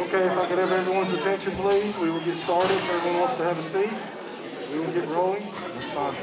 Okay, if I could have everyone's attention, please, we will get started. If everyone wants to have a seat, we will get rolling. That's fine.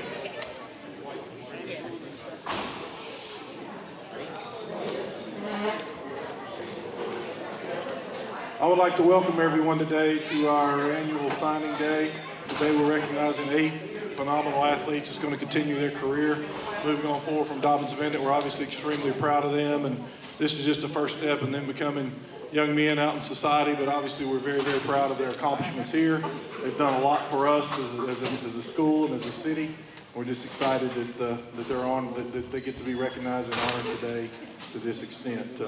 I would like to welcome everyone today to our annual signing day. Today we're recognizing 8 phenomenal athletes that's going to continue their career moving on forward from Dobyns-Bennett. We're obviously extremely proud of them, and this is just the first step in them becoming young men out in society, but obviously we're very, very proud of their accomplishments here. They've done a lot for us as a school and as a city. We're just excited that they're on, that they get to be recognized and honored today to this extent.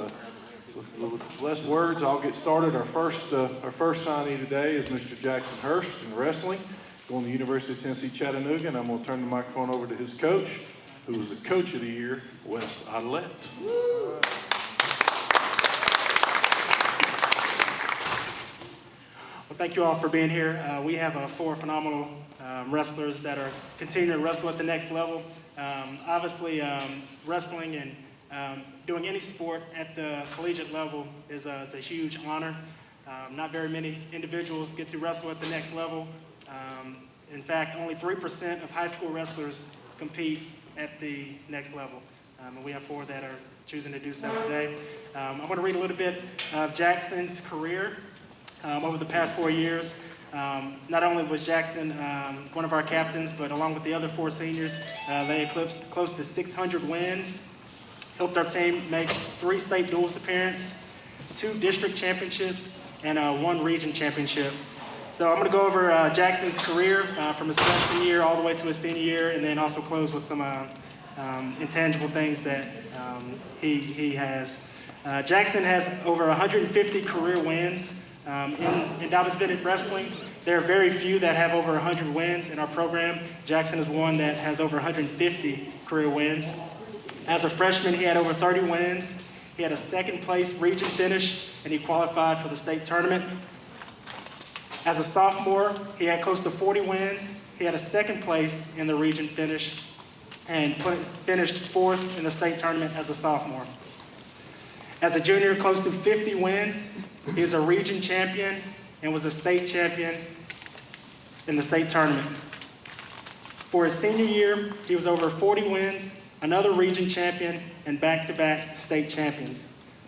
With less words, I'll get started. Our first signee today is Mr. Jackson Hurst in wrestling, going to the University of Tennessee, Chattanooga, and I'm going to turn the microphone over to his coach, who was the Coach of the Year, Wes Adelette. Well, thank you all for being here. We have 4 phenomenal wrestlers that are continuing to wrestle at the next level. Obviously, wrestling and doing any sport at the collegiate level is a huge honor. Not very many individuals get to wrestle at the next level. In fact, only 3% of high school wrestlers compete at the next level. And we have 4 that are choosing to do so today. I'm going to read a little bit of Jackson's career over the past 4 years. Not only was Jackson one of our captains, but along with the other 4 seniors, they eclipsed close to 600 wins. Helped our team make 3 state duels appearances, 2 district championships, and 1 region championship. So I'm going to go over Jackson's career from his freshman year all the way to his senior year, and then also close with some intangible things that he has. Jackson has over 150 career wins in Dobyns-Bennett wrestling. There are very few that have over 100 wins in our program. Jackson is one that has over 150 career wins. As a freshman, he had over 30 wins. He had a 2nd place region finish, and he qualified for the state tournament. As a sophomore, he had close to 40 wins. He had a 2nd place in the region finish, and finished 4th in the state tournament as a sophomore. As a junior, close to 50 wins. He was a region champion and was a state champion in the state tournament. For his senior year, he was over 40 wins, another region champion, and back-to-back state champions.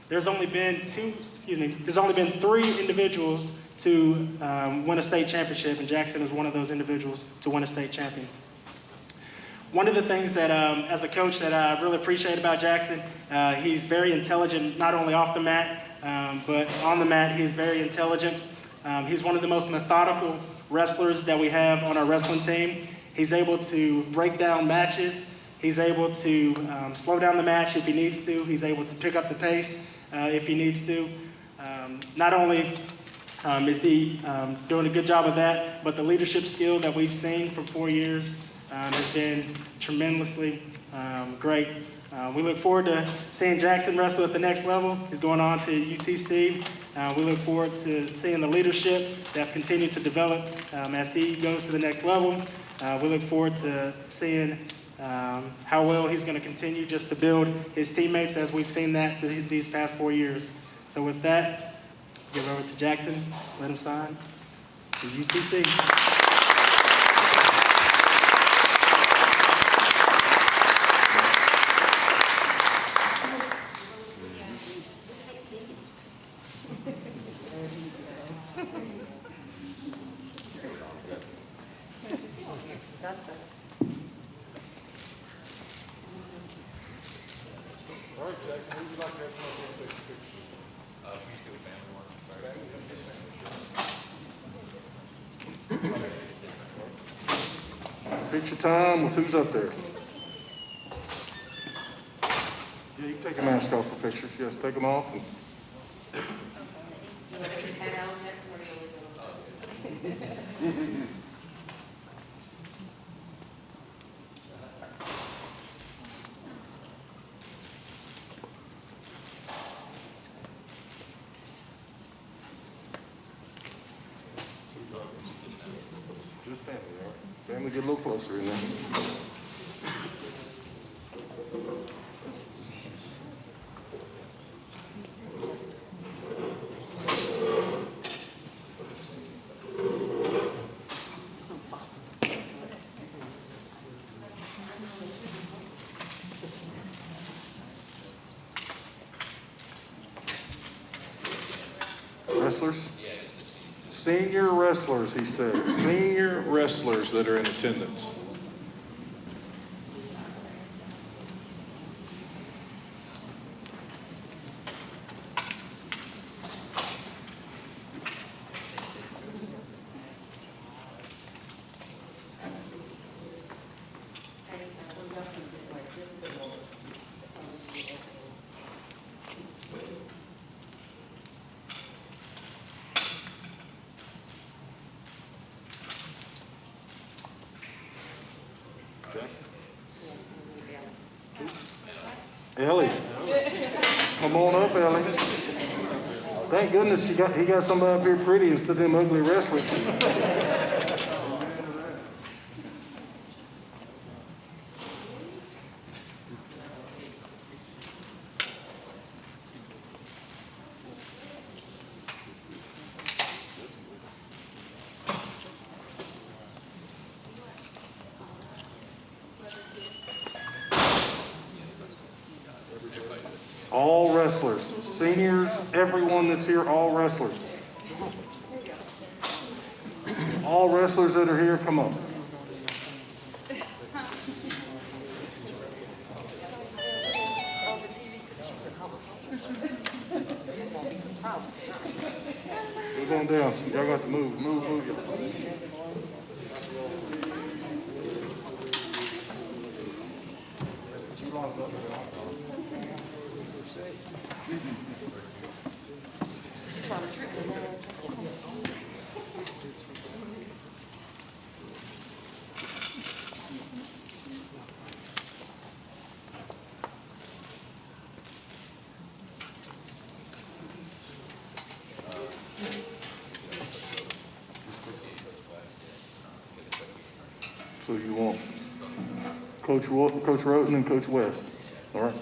There's only been 3 individuals to win a state championship, and Jackson is one of those individuals to win a state champion. One of the things that, as a coach, that I really appreciate about Jackson, he's very intelligent, not only off the mat, but on the mat, he's very intelligent. He's one of the most methodical wrestlers that we have on our wrestling team. He's able to break down matches. He's able to slow down the match if he needs to. He's able to pick up the pace if he needs to. Not only is he doing a good job of that, but the leadership skill that we've seen for 4 years has been tremendously great. We look forward to seeing Jackson wrestle at the next level. He's going on to UTC. We look forward to seeing the leadership that's continued to develop as he goes to the next level. We look forward to seeing how well he's going to continue just to build his teammates as we've seen that these past 4 years. So with that, give it over to Jackson, let him sign to UTC. Picture time with who's up there. Yeah, you can take your mask off for pictures. Yes, take them off. Just family, all right? Family, get a little closer in there. Wrestlers? Senior wrestlers, he said. Senior wrestlers that are in attendance. Ellie, come on up, Ellie. Thank goodness he got somebody up here pretty instead of them ugly wrestlers. All wrestlers, seniors, everyone that's here, all wrestlers. All wrestlers that are here, come on. Move on down. Y'all got to move. Move. So you want Coach Roten and Coach West, all right?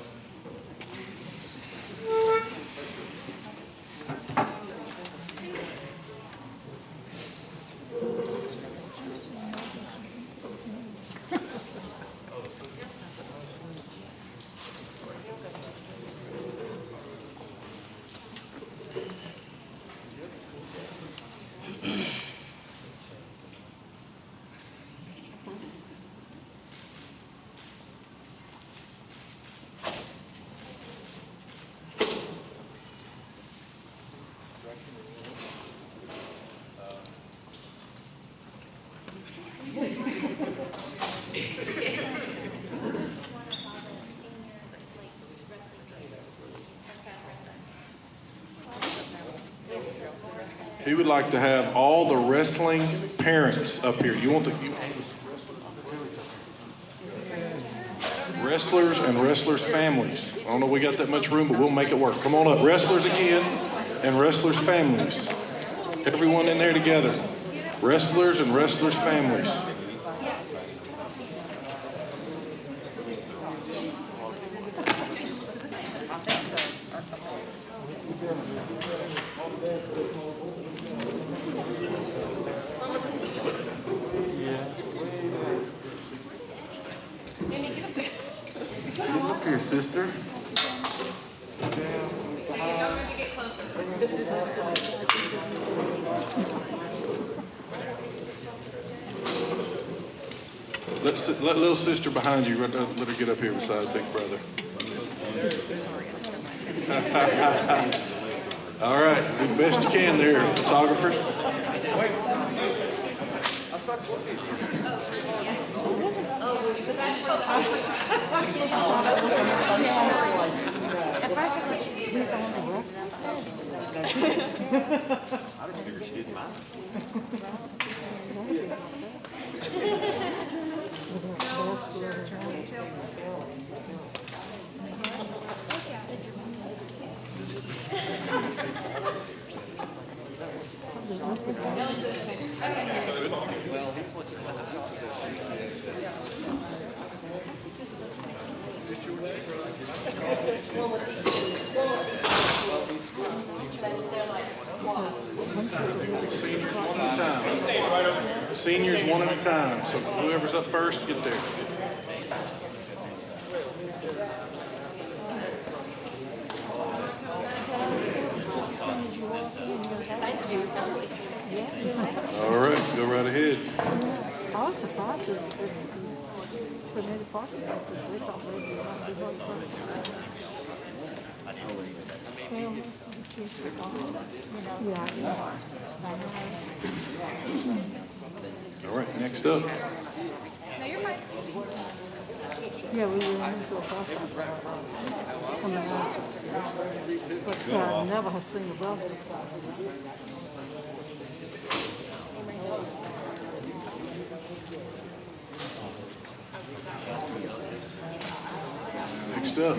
He would like to have all the wrestling parents up here. You want wrestlers and wrestlers' families. I don't know if we got that much room, but we'll make it work. Come on up. Wrestlers again and wrestlers' families. Everyone in there together. Wrestlers and wrestlers' families. Here, sister. Let little sister behind you, let her get up here beside big brother. All right, do the best you can there, photographers. Seniors one at a time. Seniors one at a time. So whoever's up first, get there. Go right ahead. I was surprised that they made a parking lot because they thought maybe it might be one person. All right, next up. Yeah, we were into a parking lot. But I never have seen a bus. Next up.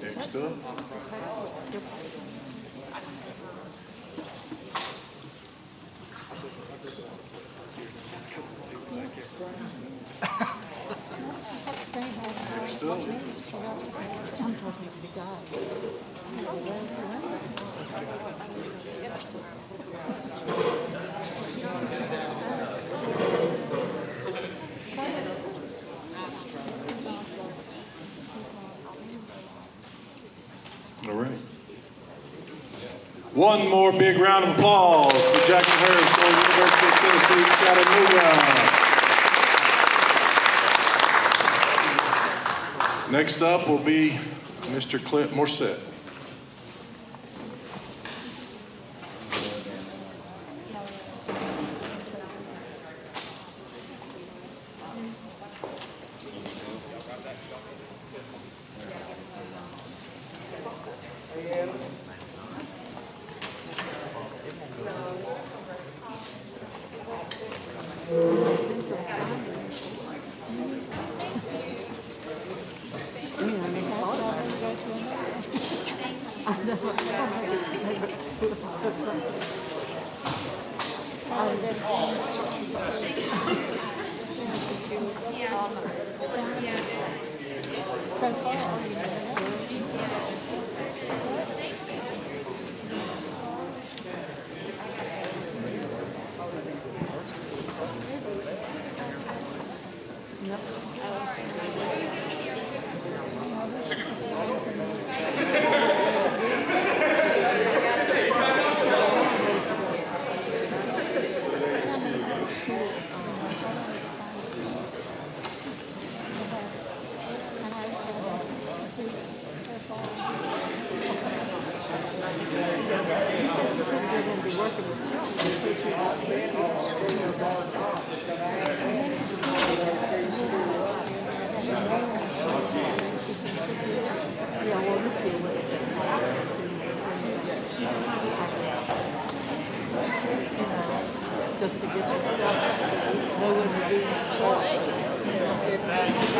Next up. Next up. All right. One more big round of applause for Jackson Hurst for University of Tennessee, Chattanooga. Next up will be Mr. Clint Morrissette.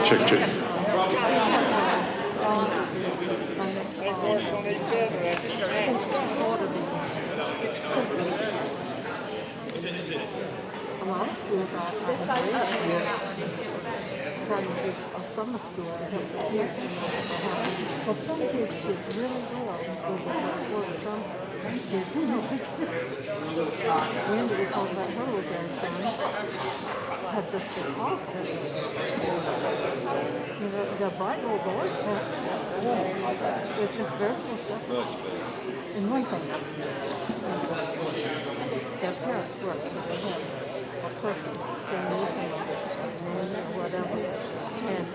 Check, check. Summer school to help the kids. Well, some kids did really well in school, but some kids didn't. Wendy was talking about her little grandson had just been awful. You know, the bright little boys have it's just very little stuff. And one thing, their parents work, so they have a person staying with them or whatever. And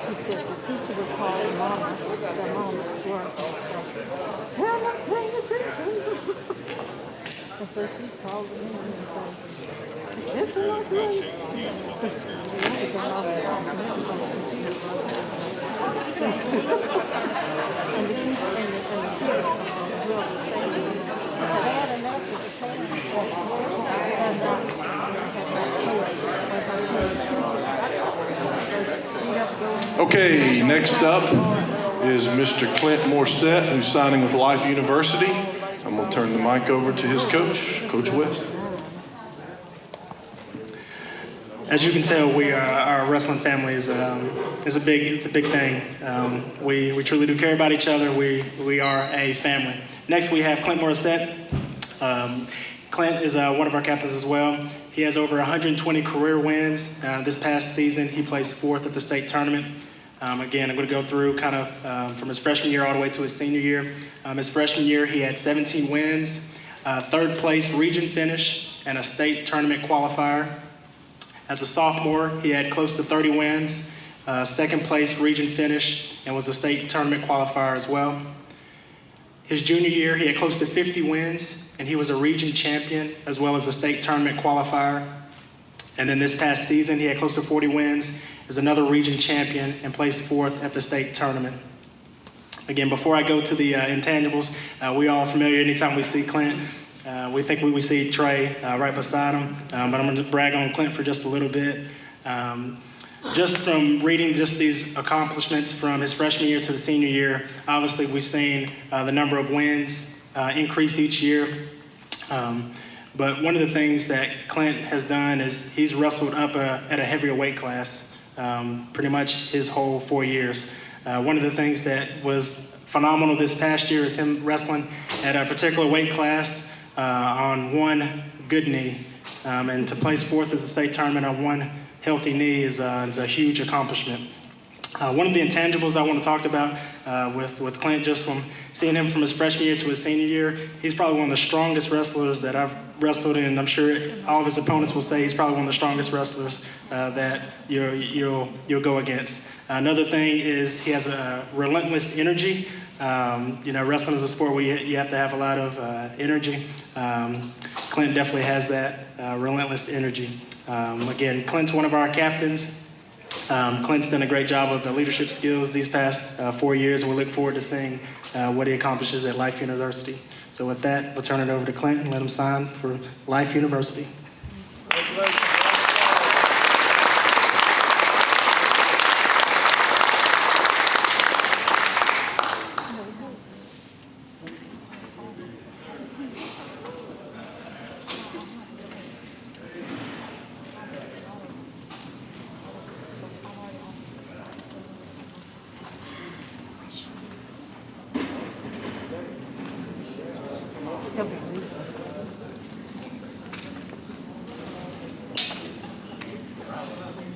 she said the teacher would call Mama, their mom at work, and say, "Well, let's bring the teacher." And so she called me and said, "It's all good." We only got off the afternoon from the computer. And the teacher and the girl was saying, I had enough of the parents. Okay, next up is Mr. Clint Morrissette, who's signing with Life University. I'm going to turn the mic over to his coach, Coach West. As you can tell, our wrestling family is a big thing. We truly do care about each other. We are a family. Next, we have Clint Morrissette, Clint is one of our captains as well. He has over 120 career wins. This past season, he placed 4th at the state tournament. Again, I'm going to go through kind of from his freshman year all the way to his senior year. His freshman year, he had 17 wins, 3rd place region finish, and a state tournament qualifier. As a sophomore, he had close to 30 wins, 2nd place region finish, and was a state tournament qualifier as well. His junior year, he had close to 50 wins, and he was a region champion as well as a state tournament qualifier. And then this past season, he had close to 40 wins as another region champion and placed 4th at the state tournament. Again, before I go to the intangibles, we all familiar anytime we see Clint. We think we see Trey right beside him, but I'm going to brag on Clint for just a little bit. Just from reading just these accomplishments from his freshman year to the senior year, obviously we've seen the number of wins increase each year. But one of the things that Clint has done is he's wrestled up at a heavier weight class pretty much his whole 4 years. One of the things that was phenomenal this past year is him wrestling at a particular weight class on one good knee. And to place 4th at the state tournament on one healthy knee is a huge accomplishment. One of the intangibles I want to talk about with Clint, just from seeing him from his freshman year to his senior year, he's probably one of the strongest wrestlers that I've wrestled in. I'm sure all of his opponents will say he's probably one of the strongest wrestlers that you'll go against. Another thing is he has a relentless energy. Wrestling is a sport where you have to have a lot of energy. Clint definitely has that relentless energy. Again, Clint's one of our captains. Clint's done a great job of the leadership skills these past 4 years, and we look forward to seeing what he accomplishes at Life University. So with that, we'll turn it over to Clint and let him sign for Life University.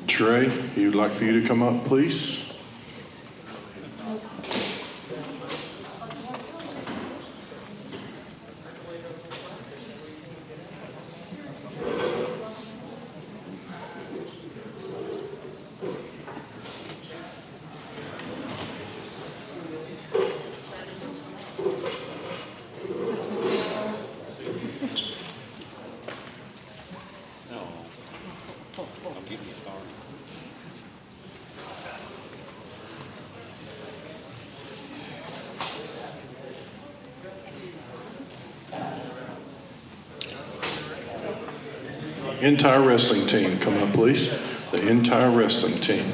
Trey, he would like for you to come up, please. Entire wrestling team, come up, please. The entire wrestling team.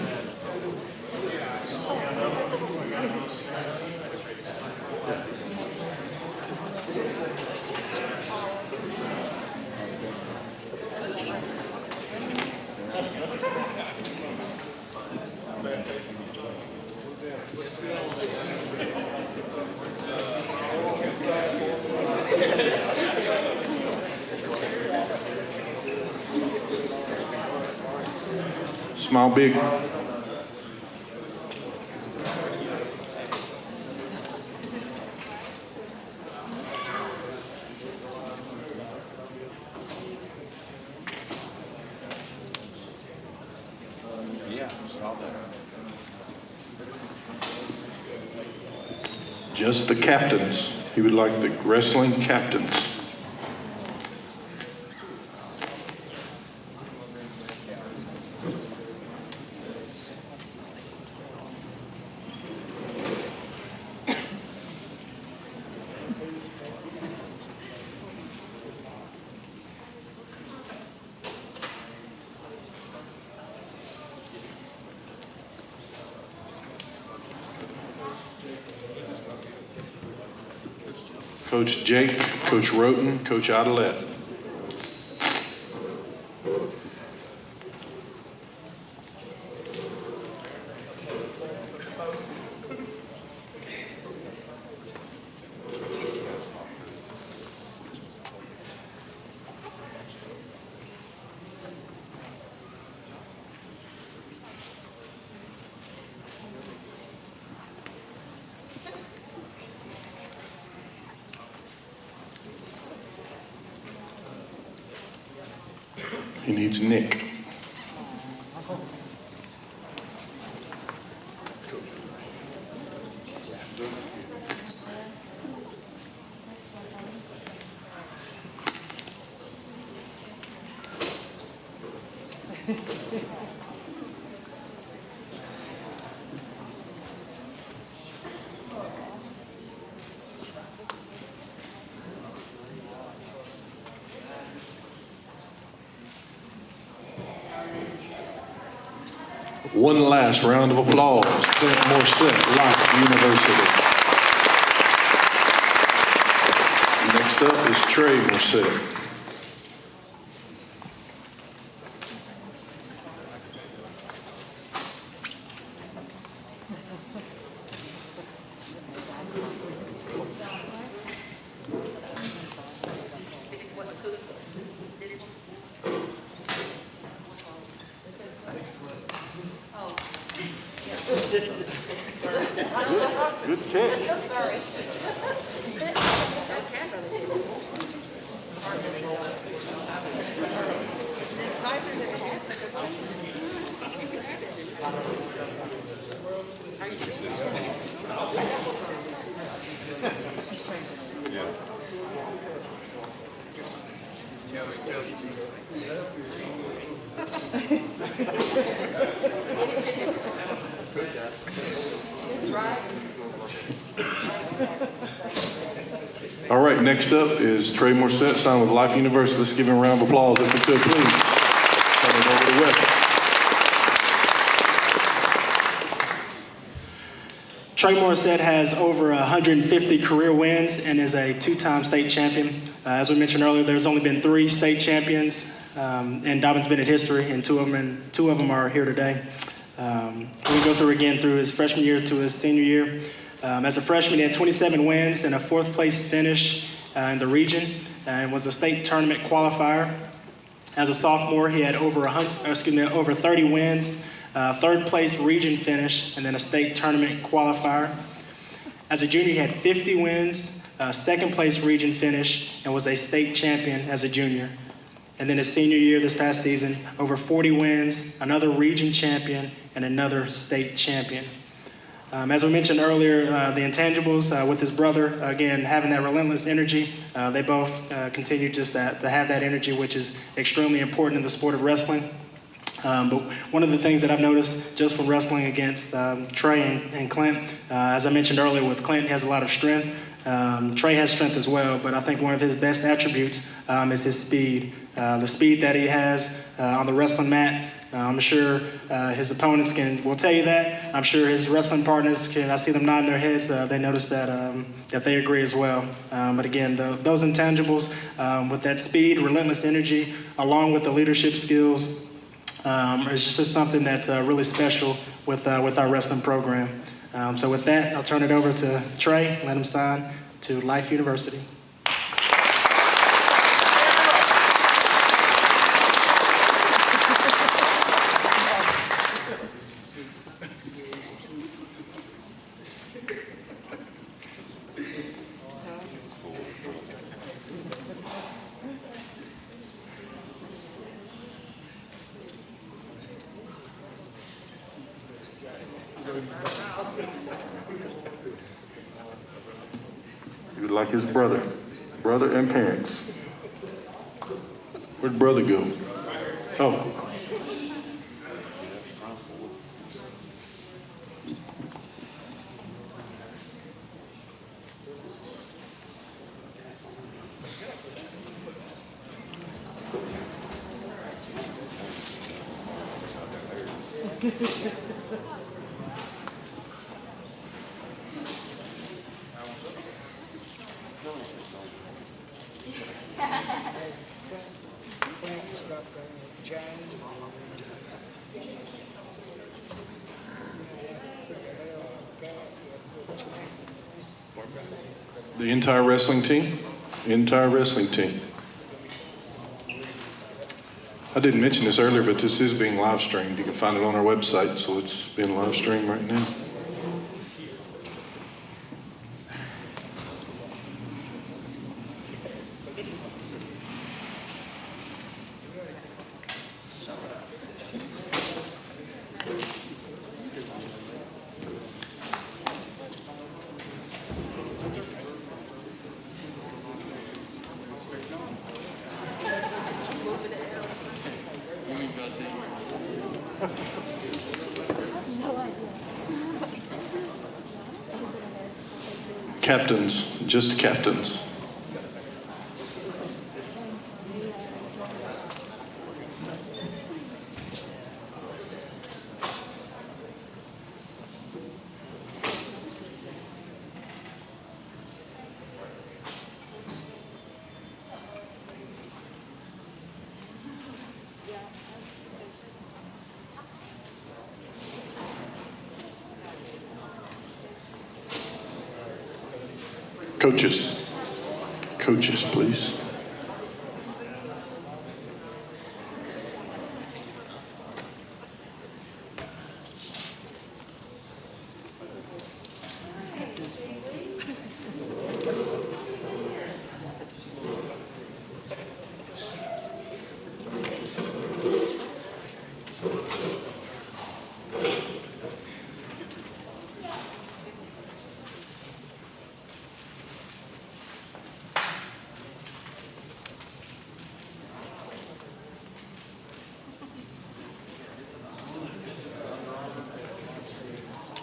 Smile big. Just the captains. He would like the wrestling captains. Coach Jake, Coach Roten, Coach Adelet. He needs Nick. One last round of applause. Clint Morrissette, Life University. Next up is Trey Morrissette. Good catch. Sorry. All right, next up is Trey Morrissette, signed with Life University. Let's give him a round of applause if we could, please. Coming over to West. Trey Morrissette has over 150 career wins and is a two-time state champion. As we mentioned earlier, there's only been 3 state champions in Dobyns-Bennett history, and two of them are here today. We'll go through again through his freshman year to his senior year. As a freshman, he had 27 wins and a 4th place finish in the region and was a state tournament qualifier. As a sophomore, he had over 30 wins, 3rd place region finish, and then a state tournament qualifier. As a junior, he had 50 wins, 2nd place region finish, and was a state champion as a junior. And then his senior year this past season, over 40 wins, another region champion, and another state champion. As we mentioned earlier, the intangibles with his brother, again, having that relentless energy, they both continue just to have that energy, which is extremely important in the sport of wrestling. But one of the things that I've noticed just from wrestling against Trey and Clint, as I mentioned earlier with Clint, he has a lot of strength. Trey has strength as well, but I think one of his best attributes is his speed. The speed that he has on the wrestling mat. I'm sure his opponents will tell you that. I'm sure his wrestling partners can. I see them nodding their heads. They notice that they agree as well. But again, those intangibles with that speed, relentless energy, along with the leadership skills, is just something that's really special with our wrestling program. So with that, I'll turn it over to Trey. Let him sign to Life University. He was like his brother and parents. Where'd brother go? Oh. The entire wrestling team? Entire wrestling team. I didn't mention this earlier, but this is being live streamed. You can find it on our website, so it's being live streamed right now. Captains, just captains. Coaches, please.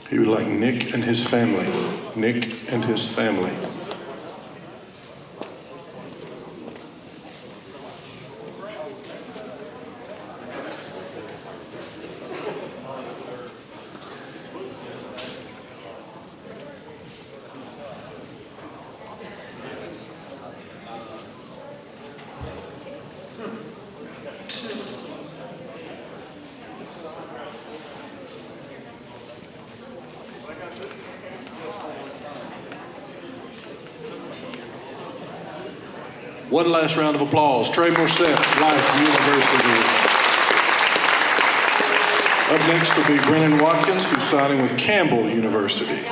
He would like Nick and his family. Nick and his family. One last round of applause. Trey Morrissette, Life University. Up next will be Brennan Watkins, who's signing with Campbell University.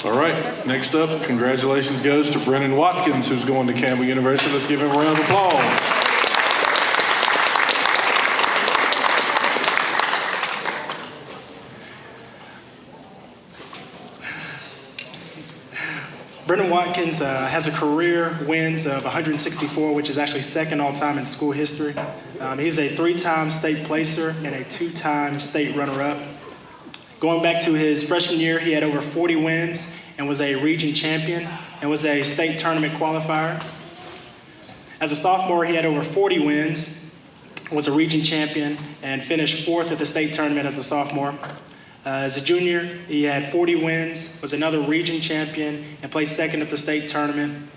All right, next up, congratulations goes to Brennan Watkins, who's going to Campbell University. Let's give him a round of applause. Brennan Watkins has a career wins of 164, which is actually second all-time in school history. He's a 3-time state placer and a 2-time state runner-up. Going back to his freshman year, he had over 40 wins and was a region champion and was a state tournament qualifier. As a sophomore, he had over 40 wins, was a region champion, and finished 4th at the state tournament as a sophomore. As a junior, he had 40 wins, was another region champion, and placed 2nd at the state tournament.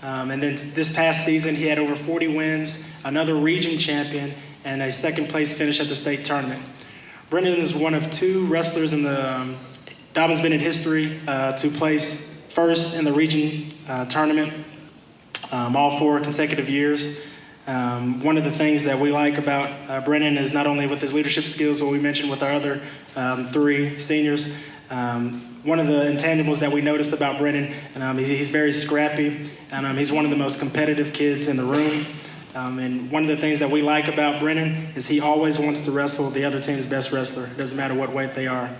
And then this past season, he had over 40 wins, another region champion, and a 2nd place finish at the state tournament. Brennan is one of 2 wrestlers in the Dobyns-Bennett history to place 1st in the region tournament all 4 consecutive years. One of the things that we like about Brennan is not only with his leadership skills, what we mentioned with our other 3 seniors. One of the intangibles that we noticed about Brennan, he's very scrappy, and he's one of the most competitive kids in the room. And one of the things that we like about Brenan is he always wants to wrestle the other team's best wrestler. It doesn't matter what weight they are.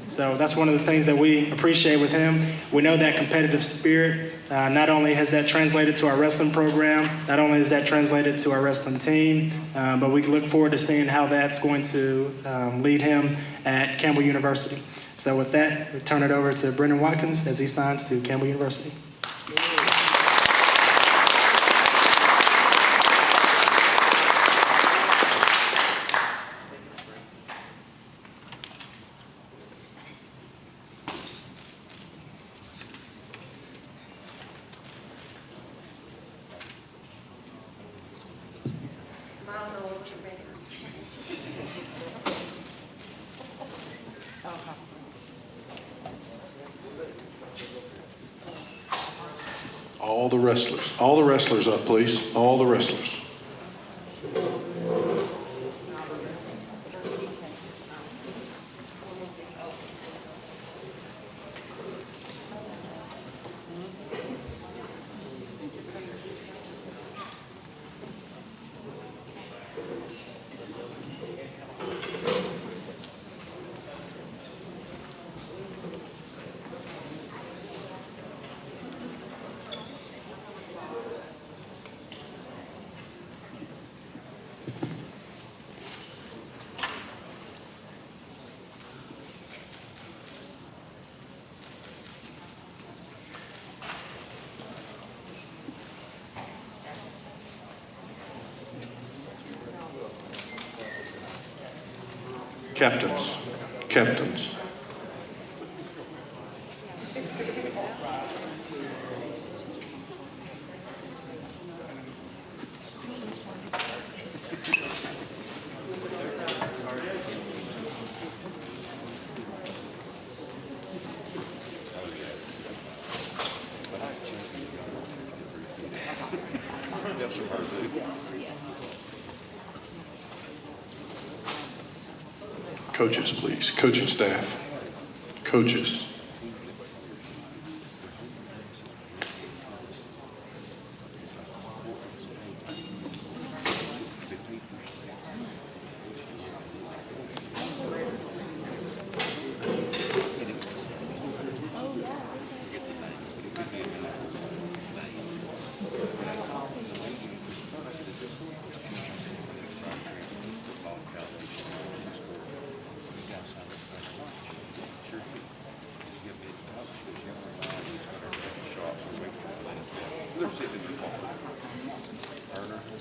So that's one of the things that we appreciate with him. We know that competitive spirit. Not only has that translated to our wrestling program, not only has that translated to our wrestling team, but we look forward to seeing how that's going to lead him at Campbell University. So with that, we turn it over to Brennan Watkins as he signs to Campbell University. All the wrestlers up, please. All the wrestlers. Captains. Coaches, please. Coaching staff. Coaches.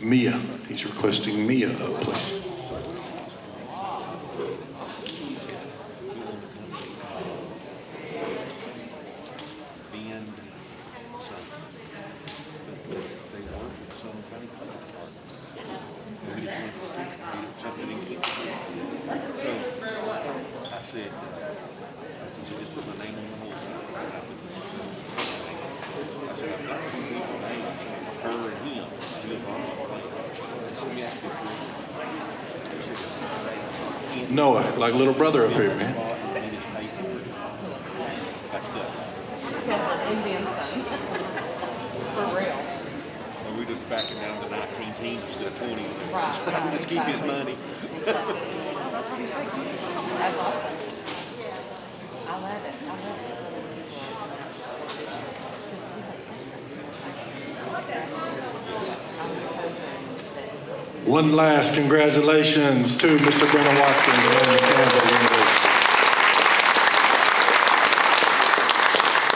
Mia. He's requesting Mia up, please. Noah, like little brother up here, man. Indian son. For real. Well, we're just backing down to 19 teams instead of 20. Right. Just keep his money. That's what he's saying. That's awesome. I love it. One last congratulations to Mr. Brennan Watkins and Campbell University.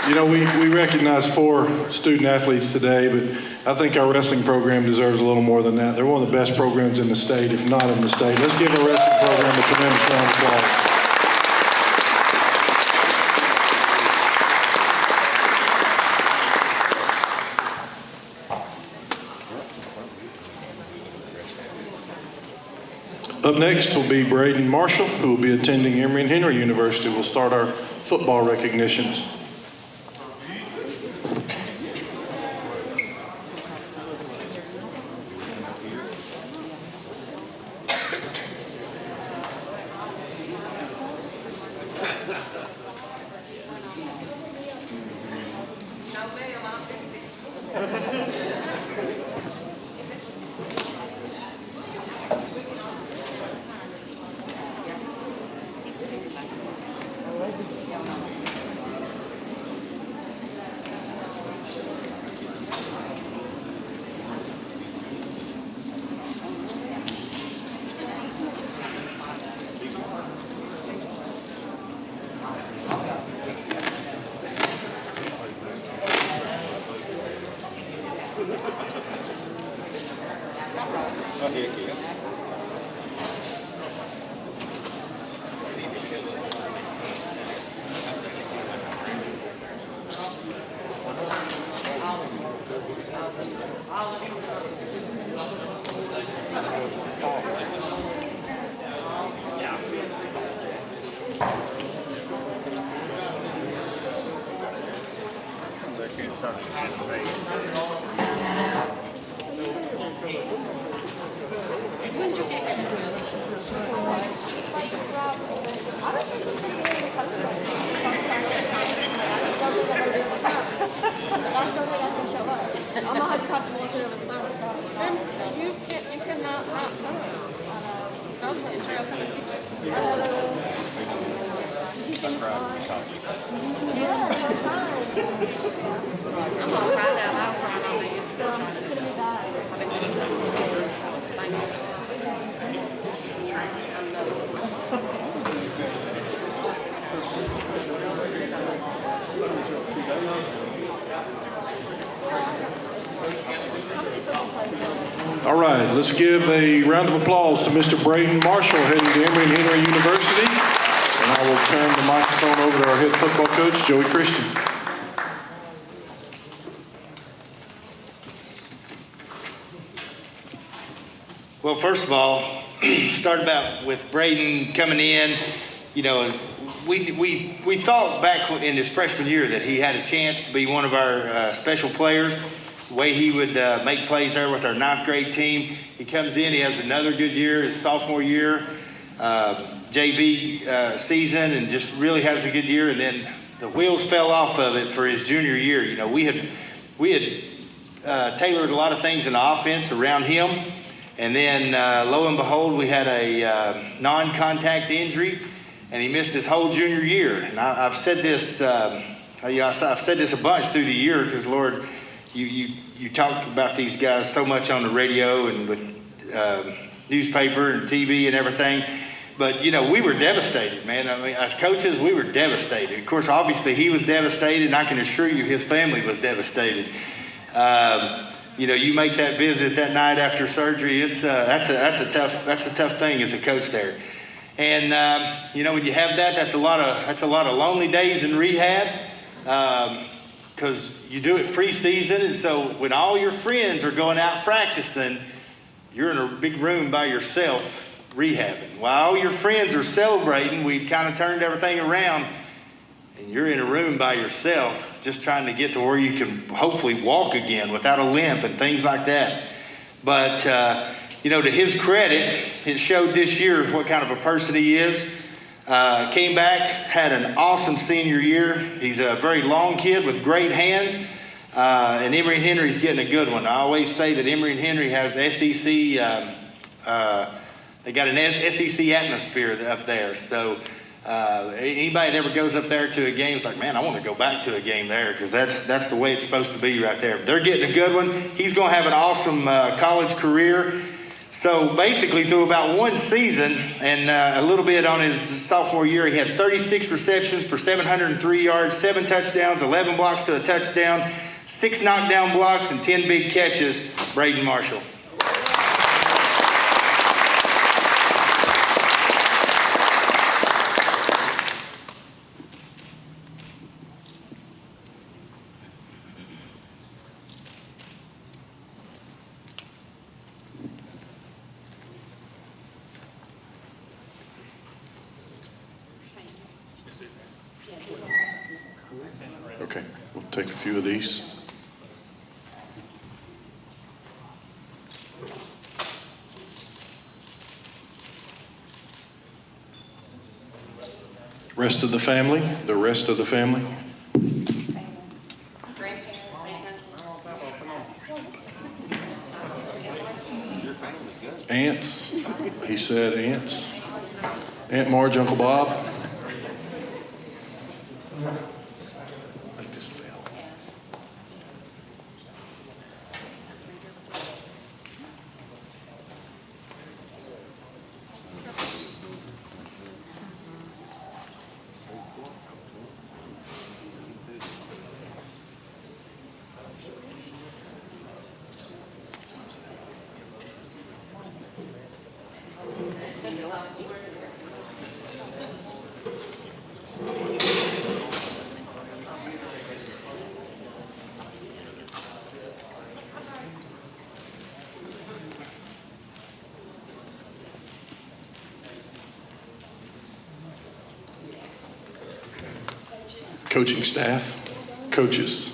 You know, we recognize 4 student athletes today, but I think our wrestling program deserves a little more than that. They're one of the best programs in the state, if not in the state. Let's give our wrestling program a tremendous round of applause. Up next will be Brayden Marshall, who will be attending Emory and Henry University. We'll start our football recognitions. All right, let's give a round of applause to Mr. Brayden Marshall heading to Emory and Henry University. And I will turn the microphone over to our head football coach, Joey Christian. Well, first of all, start about with Braden coming in. You know, as we thought back in his freshman year that he had a chance to be one of our special players. The way he would make plays there with our 9th grade team. He comes in, he has another good year, his sophomore year, JV season, and just really has a good year. And then the wheels fell off of it for his junior year. You know, we had tailored a lot of things in the offense around him. And then lo and behold, we had a non-contact injury, and he missed his whole junior year. And I've said this, I've said this a bunch through the year because, Lord, you talk about these guys so much on the radio and with newspaper and TV and everything. But, you know, we were devastated, man. I mean, as coaches, we were devastated. Of course, obviously, he was devastated, and I can assure you his family was devastated. You know, you make that visit that night after surgery, it's that's a tough thing as a coach there. And, you know, when you have that, that's a lot of lonely days in rehab. Because you do it preseason, and so when all your friends are going out practicing, you're in a big room by yourself rehabbing. While all your friends are celebrating, we've kind of turned everything around, and you're in a room by yourself just trying to get to where you can hopefully walk again without a limp and things like that. But, you know, to his credit, it showed this year what kind of a person he is. Came back, had an awesome senior year. He's a very long kid with great hands. And Emory and Henry's getting a good one. I always say that Emory and Henry has SEC, they got an SEC atmosphere up there. So anybody that ever goes up there to a game is like, man, I want to go back to a game there because that's the way it's supposed to be right there. They're getting a good one. He's going to have an awesome college career. So basically through about one season and a little bit on his sophomore year, he had 36 receptions for 703 yards, 7 touchdowns, 11 blocks to a touchdown, 6 knockdown blocks, and 10 big catches. Brayden Marshall. Okay, we'll take a few of these. Rest of the family, the rest of the family. Aunts, he said aunts. Aunt Marge, Uncle Bob. I think this fell. Coaching staff, coaches.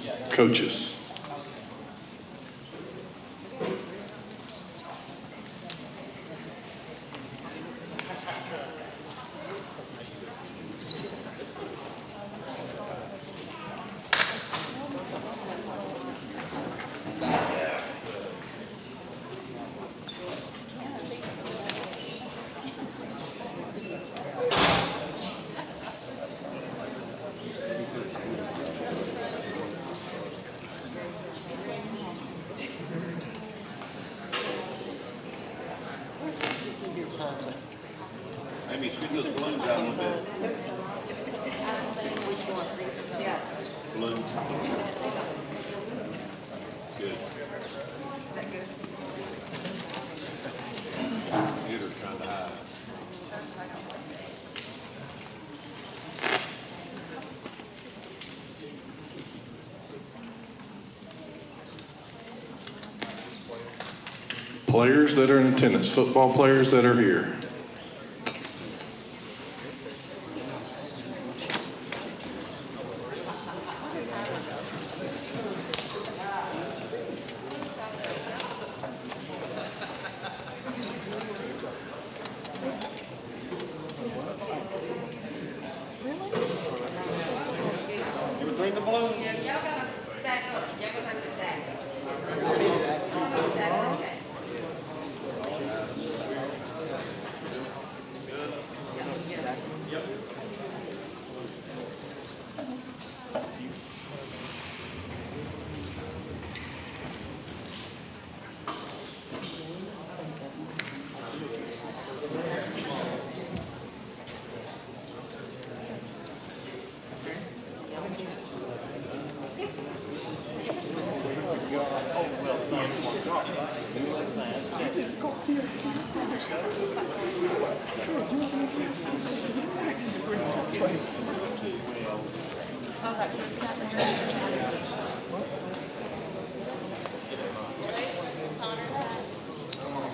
Amy, scoot those balloons out a little bit. Balloons. Good. Computer's trying to hide. Players that are in attendance, football players that are here. Bring the balloons. Yeah, y'all gotta stack up. Y'all gonna have to stack. Y'all gonna stack up. Okay.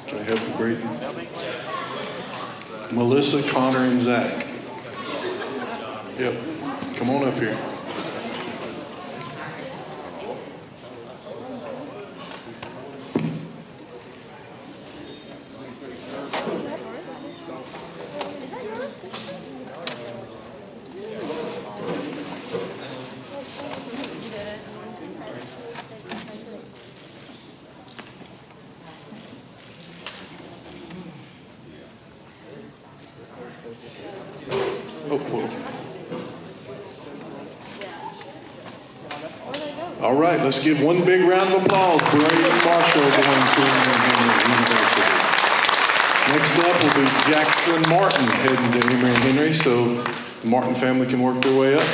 Can I help you, Braden? Melissa, Connor, and Zach. Yep. Come on up here. Oh, whoa. All right, let's give one big round of applause. Brayden Marshall going to Emory University. Next up will be Jackson Martin heading to Emory and Henry, so the Martin family can work their way up.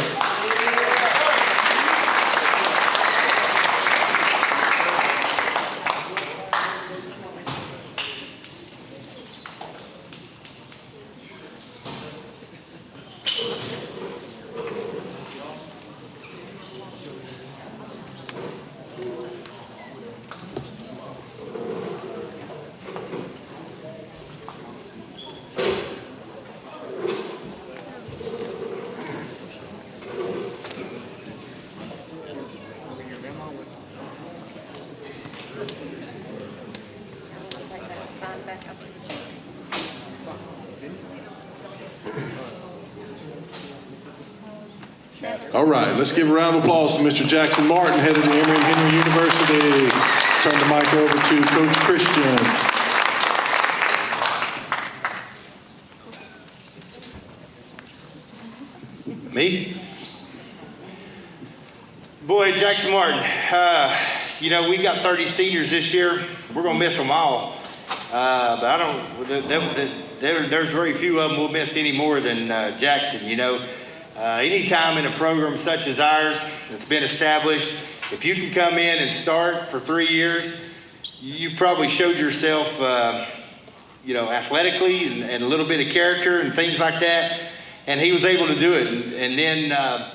All right, let's give a round of applause to Mr. Jackson Martin, headed to Emory and Henry University. Turn the mic over to Coach Christian. Me? Boy, Jackson Martin, you know, we got 30 seniors this year. We're going to miss them all. But I don't, there's very few of them we'll miss any more than Jackson, you know. Anytime in a program such as ours that's been established, if you can come in and start for 3 years, you probably showed yourself, you know, athletically and a little bit of character and things like that. And he was able to do it. And then,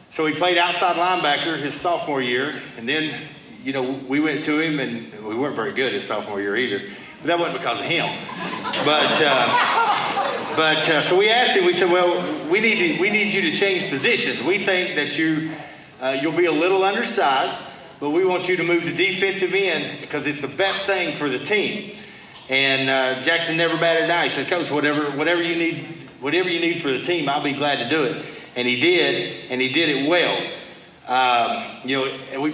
so he played outside linebacker his sophomore year. And then, you know, we went to him and we weren't very good his sophomore year either. But that wasn't because of him. But so we asked him, we said, well, we need you to change positions. We think that you'll be a little undersized, but we want you to move to defensive end because it's the best thing for the team. And Jackson never batted an eye. He said, Coach, whatever you need for the team, I'll be glad to do it. And he did it well. You know, and we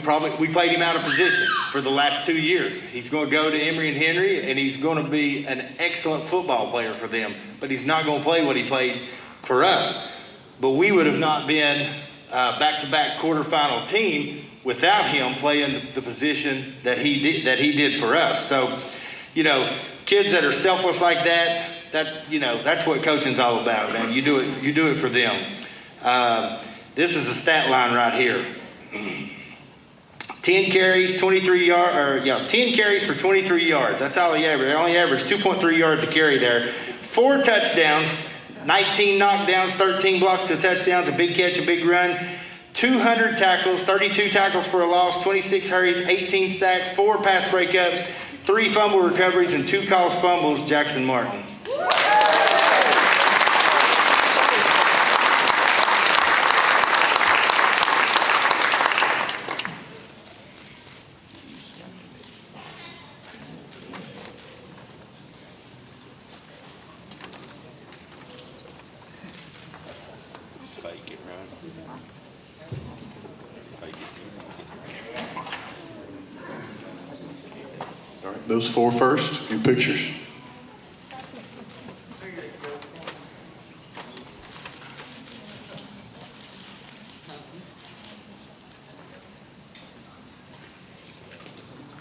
played him out of position for the last 2 years. He's going to go to Emory and Henry, and he's going to be an excellent football player for them. But he's not going to play what he played for us. But we would have not been back-to-back quarterfinal team without him playing the position that he did for us. So, you know, kids that are selfless like that, you know, that's what coaching's all about, man. You do it for them. This is a stat line right here. 10 carries, 23 yards, 10 carries for 23 yards. That's all he averaged. He only averaged 2.3 yards a carry there. 4 touchdowns, 19 knockdowns, 13 blocks to touchdowns, a big catch, a big run. 200 tackles, 32 tackles for a loss, 26 hurries, 18 sacks, 4 pass breakups, 3 fumble recoveries, and 2 caused fumbles, Jackson Martin. Fake it, right? Fake it. All right, those 4 first, a few pictures.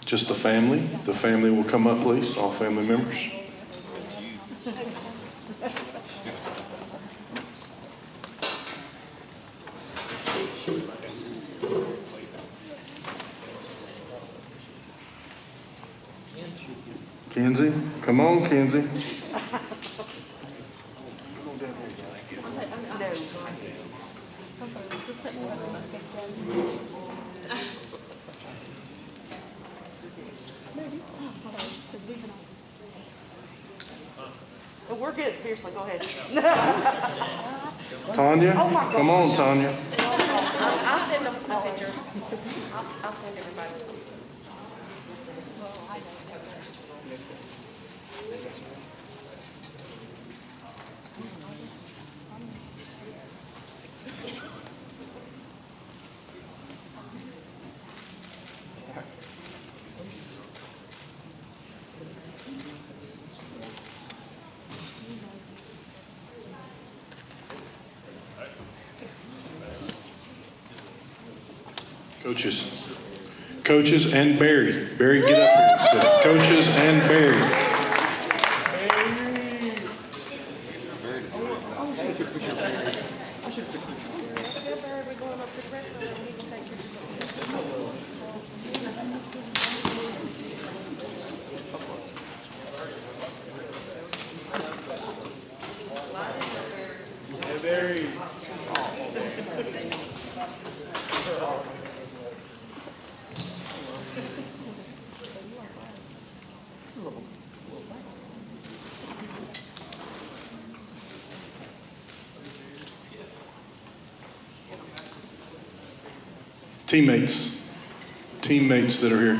Just the family. If the family will come up, please. All family members. Kenzie, come on, Kenzie. Oh, we're good, seriously, go ahead. Tanya, come on, Tanya. I'll send them a picture. I'll send everybody. Coaches and Barry. Barry, get up here. So, coaches and Barry. Teammates that are here.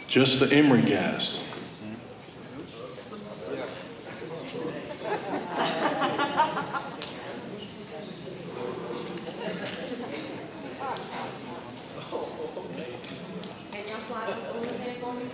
Just the Emory guys. Can y'all slide a little bit for me?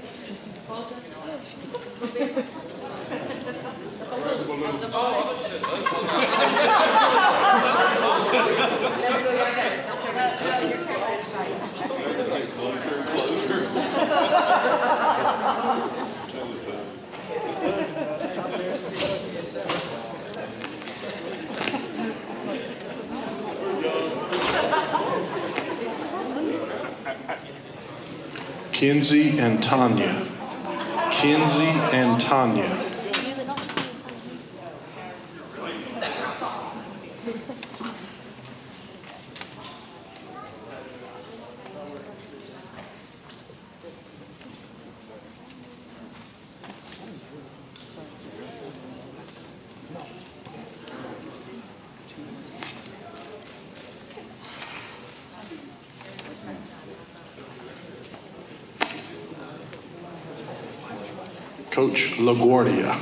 Kinsey and Tanya. Kinsey and Tanya. Coach LaGuardia.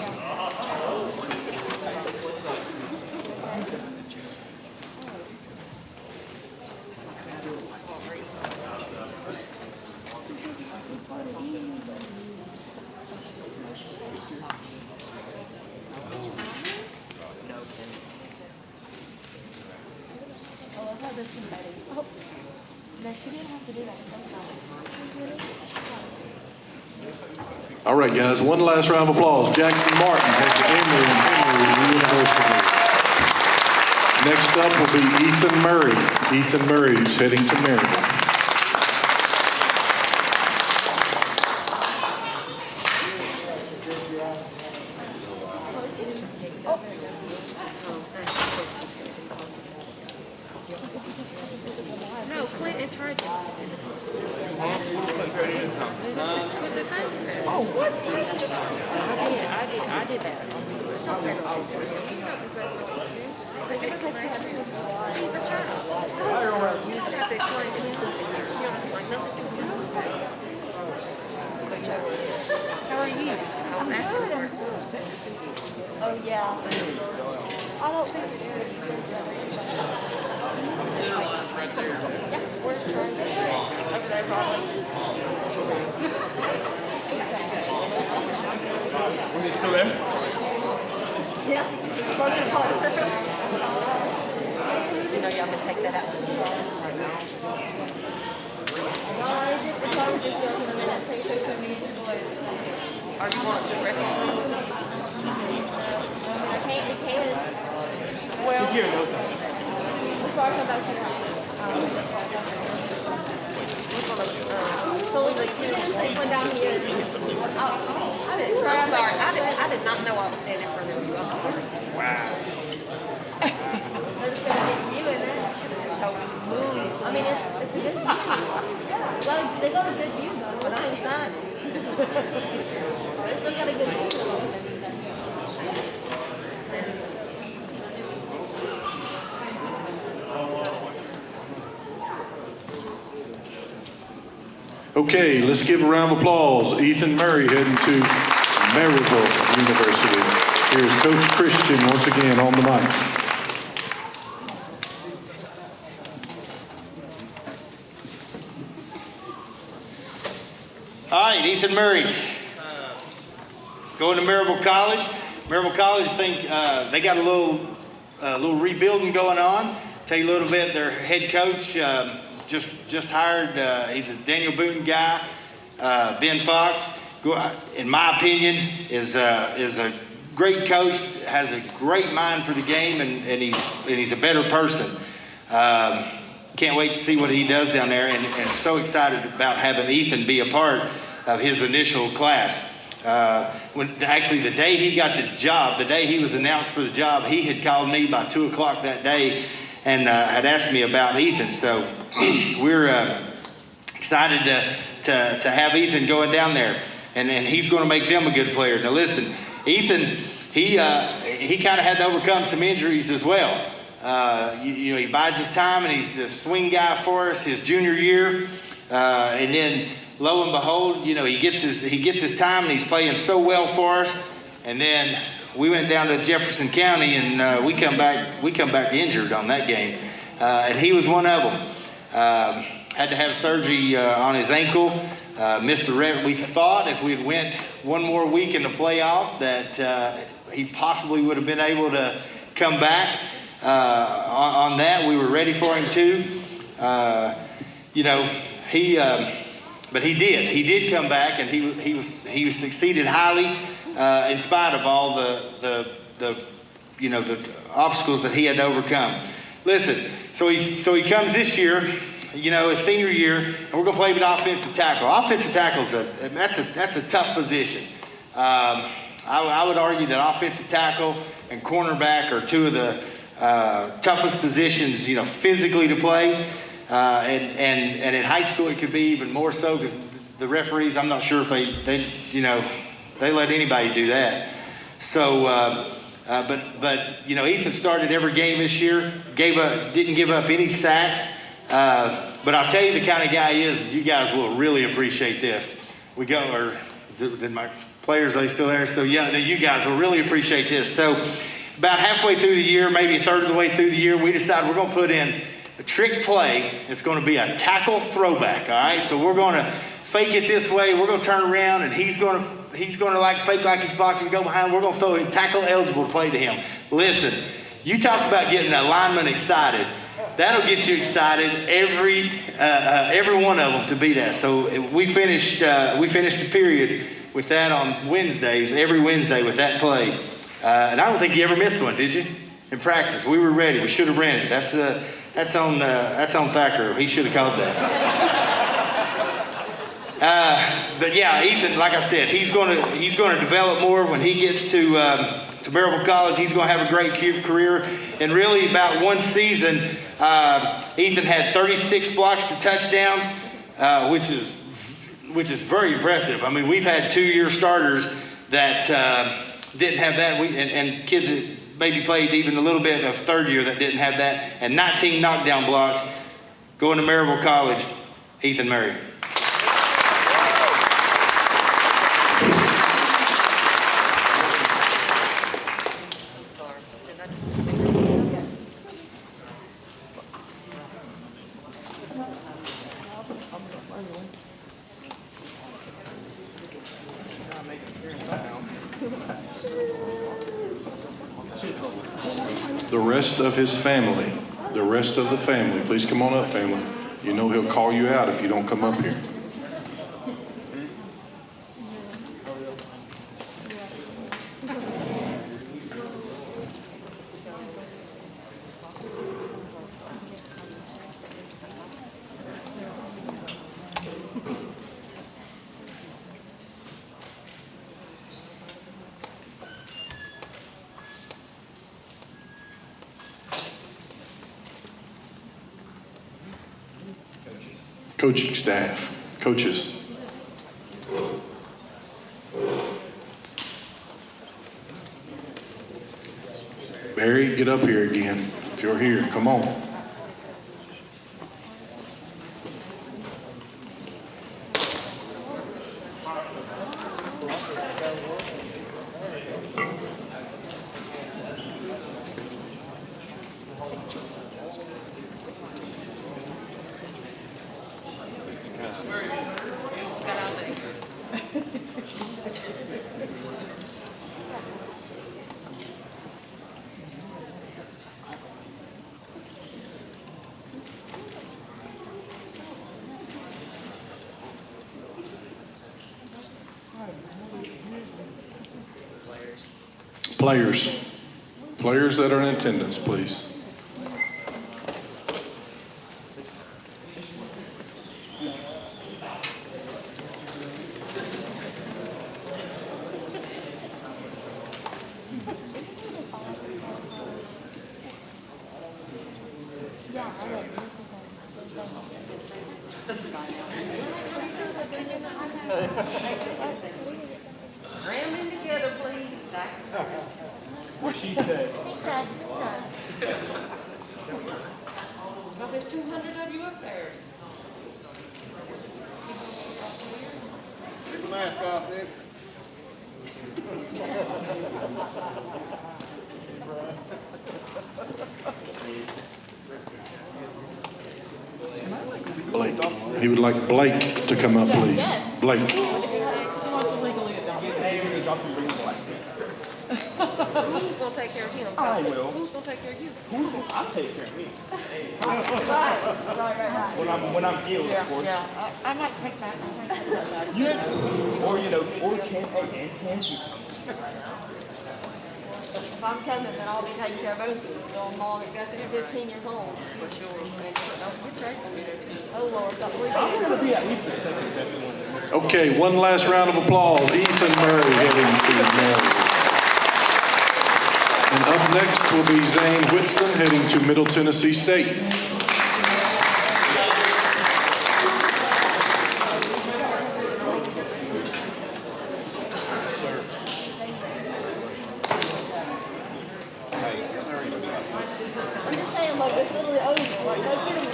All right, guys, one last round of applause. Jackson Martin has the Emory University. Next up will be Ethan Murray. Ethan Murray is heading to Maryville. No, Clint and Trey. Oh, what? I did that. He's a child. You don't have to explain it. You don't explain nothing to him. How are you? I was asking for it. Oh, yeah. I don't think Yeah, where's Trey? Over there, probably. When he's still there? Yes, it's broken apart. You know, y'all can take that out. Are you going to the rest of the room with them? I can't, we can. Well, Before I come back to your house. So we just take one down here. I didn't. I'm sorry. I did not know I was standing in front of you. I'm sorry. Wow. They're just gonna get you in it. Should have just told me. I mean, it's a good view. Well, they got a good view though. But I ain't signed it. They still got a good view. Okay, let's give a round of applause. Ethan Murray heading to Maryville University. Here's Coach Christian once again on the mic. All right, Ethan Murray, going to Maryville College. Maryville College they got a little rebuilding going on. Tell you a little bit. Their head coach just hired. He's a Daniel Boone guy. Ben Fox, in my opinion, is a great coach. Has a great mind for the game, and he's a better person. Can't wait to see what he does down there, and so excited about having Ethan be a part of his initial class. Actually, the day he got the job, the day he was announced for the job, he had called me by 2 o'clock that day and had asked me about Ethan. So we're excited to have Ethan going down there, and he's going to make them a good player. Now listen, Ethan, he kind of had to overcome some injuries as well. He bides his time, and he's the swing guy for us his junior year. And then, lo and behold, he gets his time, and he's playing so well for us. And then we went down to Jefferson County, and we come back injured on that game. And he was one of them. Had to have surgery on his ankle. Missed the rest. We thought if we'd went one more week in the playoff that he possibly would have been able to come back. On that, we were ready for him too. But he did. He did come back, and he was succeeded highly in spite of all the obstacles that he had to overcome. Listen, so he comes this year, his senior year, and we're gonna play with offensive tackle. Offensive tackle's that's a tough position. I would argue that offensive tackle and cornerback are two of the toughest positions, physically to play. And in high school it could be even more so because the referees, I'm not sure if they let anybody do that. So, but Ethan started every game this year, didn't give up any sacks. But I'll tell you the kind of guy he is. You guys will really appreciate this. Did my players, are they still there? So yeah, you guys will really appreciate this. So about halfway through the year, maybe a third of the way through the year, we decided we're going to put in a trick play. It's going to be a tackle throwback, all right? So we're going to fake it this way. We're going to turn around, and he's going to like fake like he's blocking, go behind. We're going to throw a tackle eligible play to him. Listen, you talk about getting a lineman excited. That'll get you excited, every one of them to be that. So we finished the period with that on Wednesdays, every Wednesday with that play. And I don't think you ever missed one, did you? In practice, we were ready. We should have ran it. That's on Thacker. He should have called that. But yeah, Ethan, like I said, he's going to develop more when he gets to Maryville College. He's going to have a great career. And really, about one season, Ethan had 36 blocks to touchdowns, which is very impressive. I mean, we've had 2-year starters that didn't have that, and kids that maybe played even a little bit of third year that didn't have that, and 19 knockdown blocks. Going to Maryville College, Ethan Murray. The rest of his family, the rest of the family, please come on up, family. You know he'll call you out if you don't come up here. Coaching staff, coaches. Barry, get up here again. If you're here, come on. Players that are in attendance, please. Ram in together, please. What she said. Because there's 200 of you up there. Take the mask off, Nick. Blake. He would like Blake to come up, please. Blake. Who wants to legally adopt? Who's gonna take care of him? I will. Who's gonna take care of you? I'll take care of me. Right. When I'm healed, of course. Yeah, I might take that. Or you can you? If I'm coming, then I'll be taking care of both of you. So I'm all got to be 15 years old. For sure. And don't get Trey from me there too. Oh Lord, got three I'm kids. gonna be at least the second best one. Okay, one last round of applause. Ethan Murray heading to Maryville. And up next will be Zane Whitson heading to Middle Tennessee State. I'm just saying, like, it's literally over. Like, no kidding.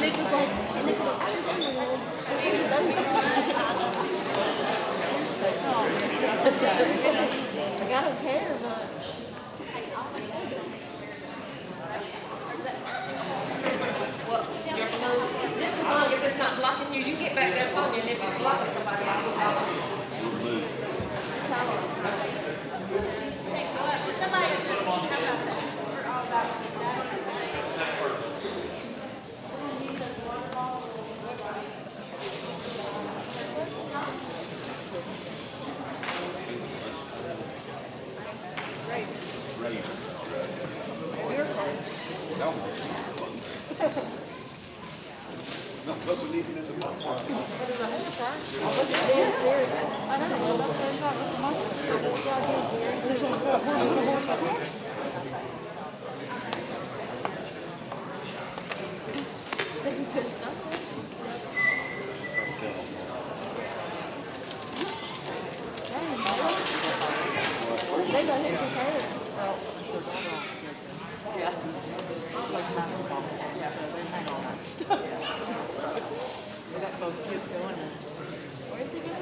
Nick was like, and Nick was like, I was in the room. This is over. Like, I don't care, but. Well, your nose, just as long as it's not blocking you, you get back there, Sonia, and if it's blocking somebody, I'll move. Somebody just how about that? We're all about to that. You're close. But we need it in the box. What is a whole fry? I was just being serious. I don't know, that's what I thought was the most. They got hit with hair. Yeah. Plays basketball, so they hang all that stuff. We got both kids going in. Where's he going?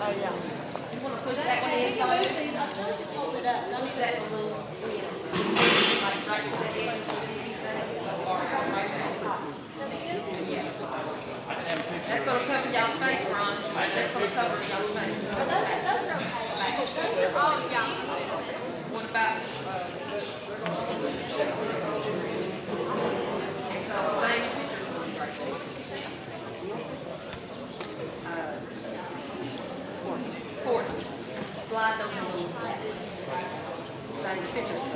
Oh, yeah. You want to push that one in? I'll try to just hold it up. Push that a little. Like right to the edge. So far, right there. Yeah. That's going to cover y'all's face, Ron. That's going to cover y'all's face. Oh, yeah. What about, and so Zane's picture's going right there. Port. Slide those little. Zane's picture's going.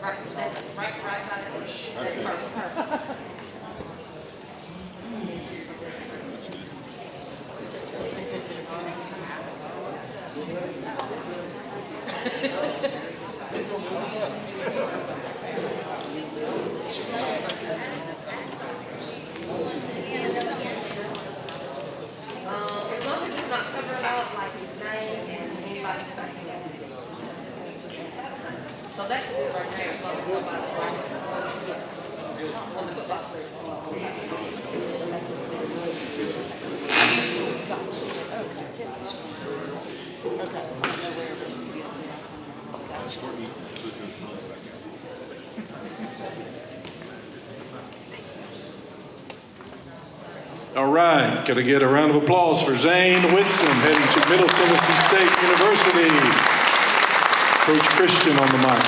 Right, that's right by that. That's perfect. As long as it's not covering up like his name and anybody's face. So that's good right there, as long as nobody's right. On the football All right, got to get a round of applause for Zane Whitson heading to Middle Tennessee State University. Coach Christian on the mic.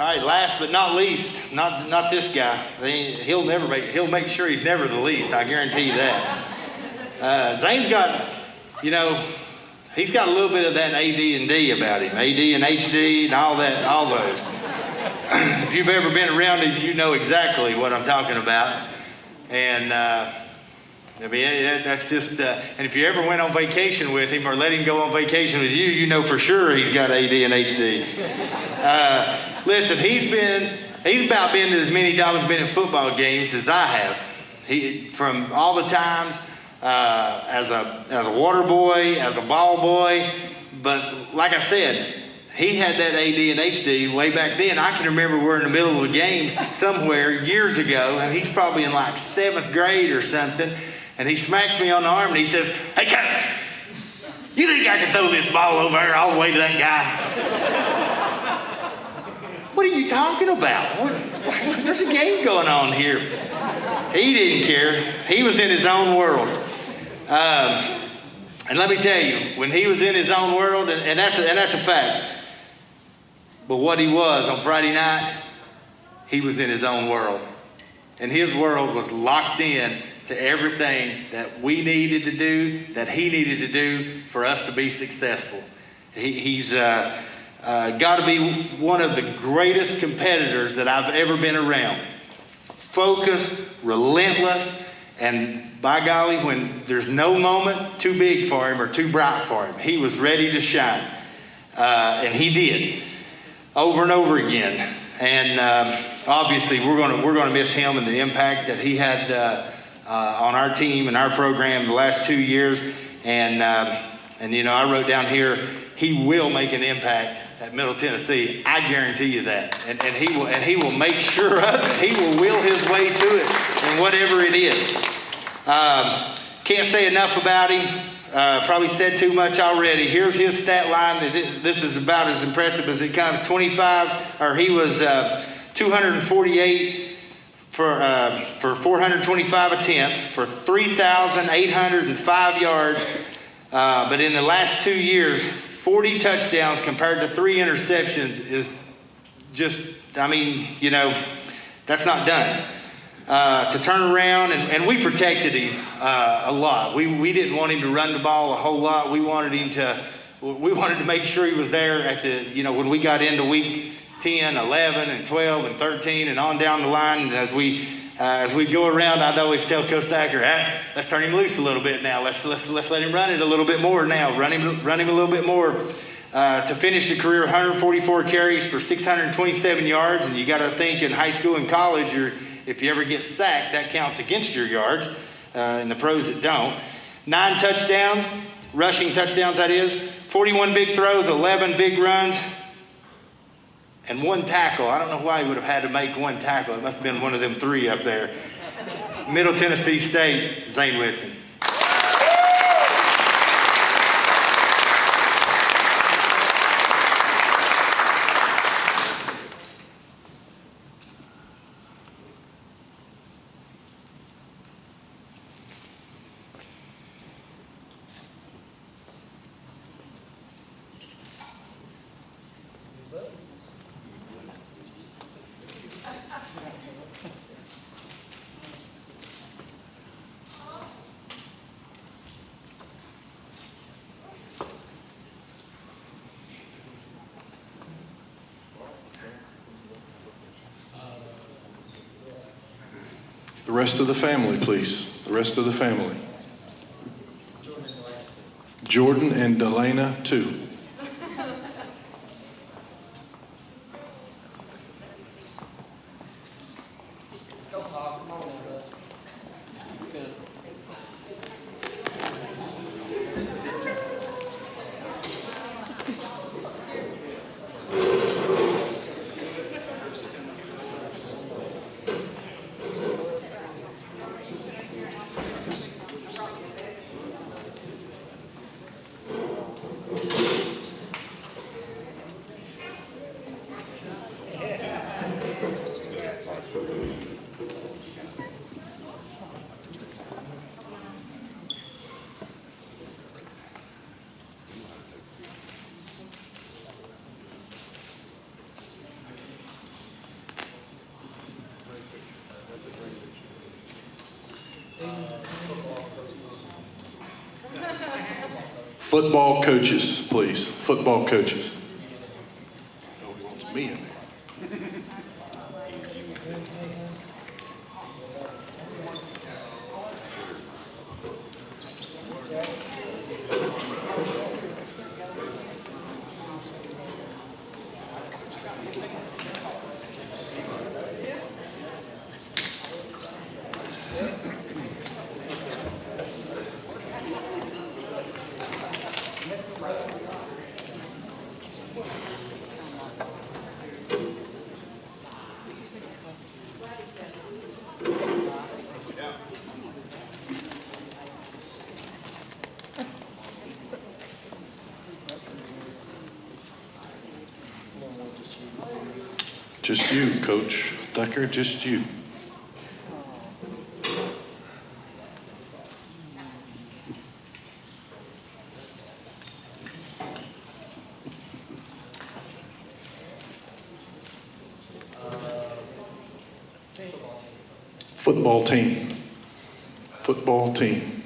All right, last but not least, not this guy. He'll make sure he's never the least. I guarantee you that. Zane's got, He's got a little bit of that AD&D about him, AD and HD and all that, all those. If you've ever been around him, you know exactly what I'm talking about. And I mean, that's just, and if you ever went on vacation with him or let him go on vacation with you, you know for sure he's got AD and HD. Listen, he's about been to as many Dobyns-Bennett football games as I have. From all the times, as a water boy, as a ball boy, but like I said, he had that AD and HD way back then. I can remember we're in the middle of a game somewhere years ago, and he's probably in like 7th grade or something, and he smacks me on the arm and he says, "Hey, coach, you think I can throw this ball over there all the way to that guy?" What are you talking about? There's a game going on here. He didn't care. He was in his own world. And let me tell you, when he was in his own world, and that's a fact, but what he was on Friday night, he was in his own world. And his world was locked in to everything that we needed to do, that he needed to do for us to be successful. He's got to be one of the greatest competitors that I've ever been around. Focused, relentless, and by golly, when there's no moment too big for him or too bright for him, he was ready to shine. And he did, over and over again. And obviously, we're gonna miss him and the impact that he had on our team and our program the last 2 years. And you know, I wrote down here, he will make an impact at Middle Tennessee. I guarantee you that. And he will make sure of it. He will will his way to it, and whatever it is. Can't say enough about him. Probably said too much already. Here's his stat line. This is about as impressive as it comes. He was 248 for 425 attempts for 3,805 yards. But in the last 2 years, 40 touchdowns compared to 3 interceptions is just, I mean, you know, that's not done. To turn around, and we protected him a lot. We didn't want him to run the ball a whole lot. We wanted to make sure he was there at the, you know, when we got into week 10, 11, and 12, and 13, and on down the line. And as we go around, I'd always tell Coach Thacker, let's turn him loose a little bit now. Let's let him run it a little bit more now. Run him a little bit more. To finish the career, 144 carries for 627 yards. And you got to think in high school and college, if you ever get sacked, that counts against your yards. And the pros that don't. 9 touchdowns, rushing touchdowns that is. 41 big throws, 11 big runs. And 1 tackle. I don't know why he would have had to make 1 tackle. It must have been one of them 3 up there. Middle Tennessee State, Zane Whitson. The rest of the family, please. The rest of the family. Jordan and Delana, too. Football coaches, please. Football coaches. Oh, he wants me in there. Just you, Coach Decker, just you. Football team. Football team.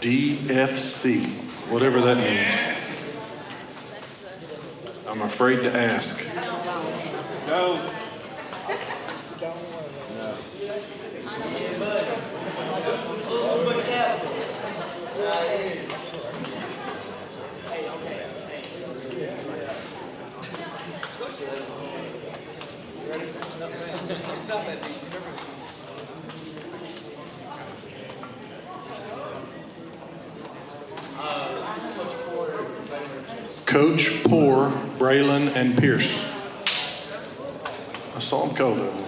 DFC, whatever that means. I'm afraid to ask. No. It's not that deep. You're never going to see. Coach, Poor, Braylon, and Pierce. I saw him go there.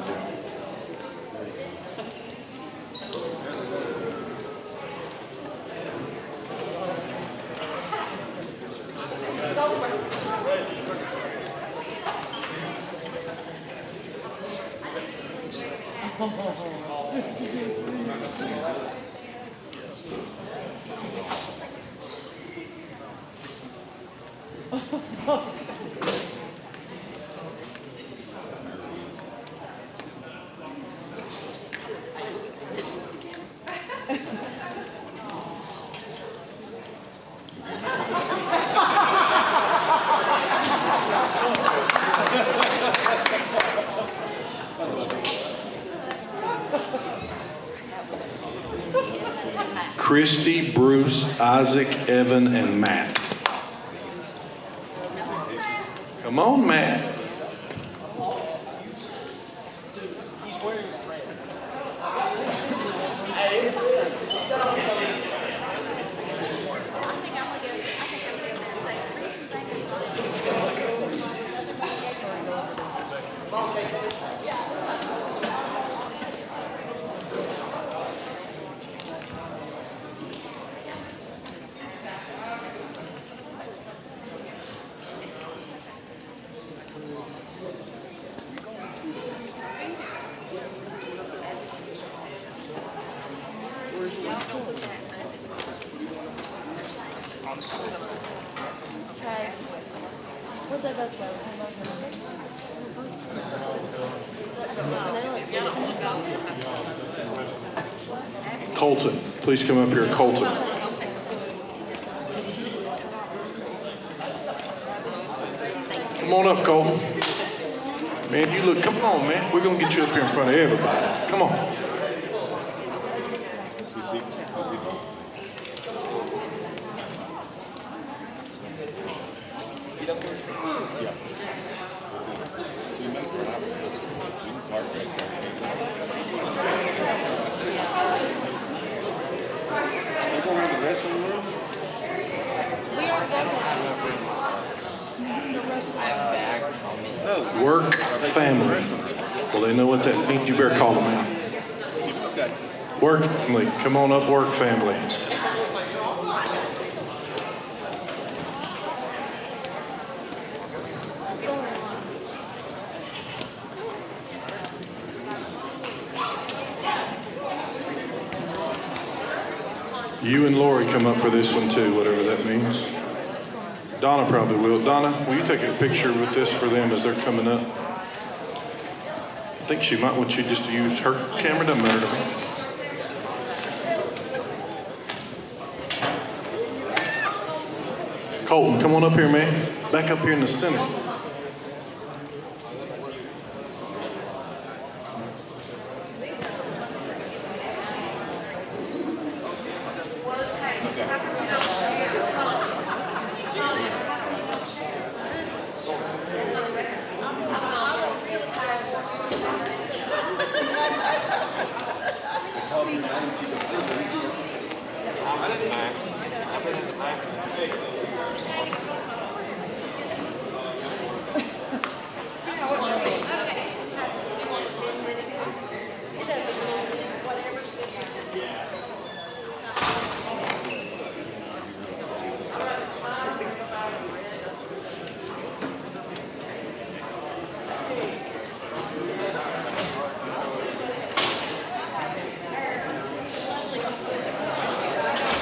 Christy, Bruce, Isaac, Evan, and Matt. Come on, Matt. Colton, please come up here, Colton. Come on up, Colton. Man, you look, come on, man. We're going to get you up here in front of everybody. Come on. Work family. Well, they know what that means. You better call them out. Work family. Come on up, work family. You and Lori come up for this one too, whatever that means. Donna probably will. Donna, will you take a picture with this for them as they're coming up? I think she might want you just to use her camera. Doesn't matter to me. Colton, come on up here, man. Back up here in the center.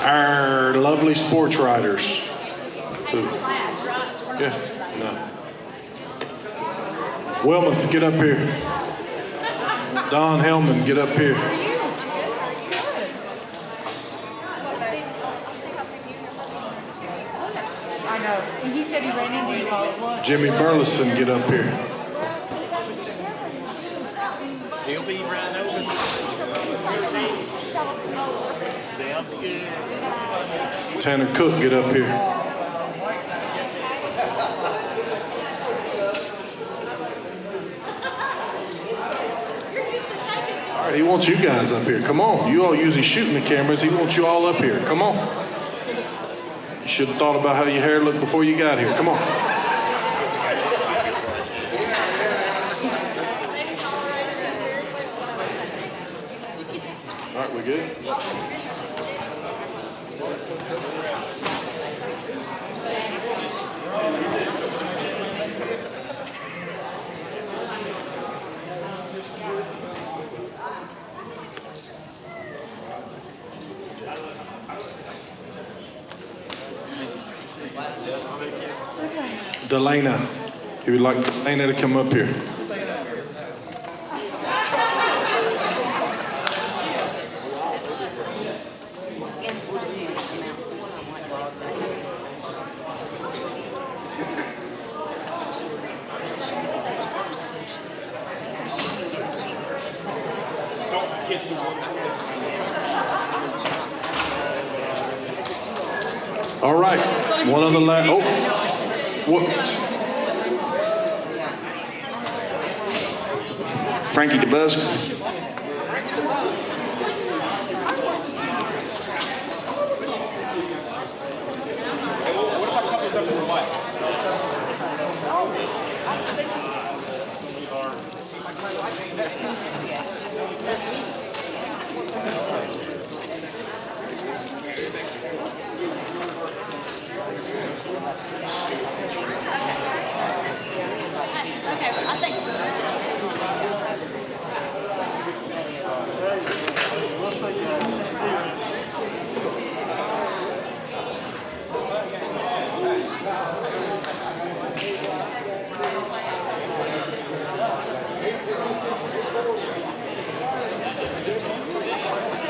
Our lovely sports writers. Yeah, no. Wilmoth, get up here. Don Hellman, get up here. I know. And he said he ran into you all at once. Jimmy Burleson, get up here. He'll be right over. Sounds good. Tanner Cook, get up here. All right, he wants you guys up here. Come on. You all usually shooting the cameras. He wants you all up here. Come on. You should have thought about how your hair looked before you got here. Come on. All right, we good? Delana. He would like Delana to come up here. All right, one of the last. Oh, what? Frankie DeBusk.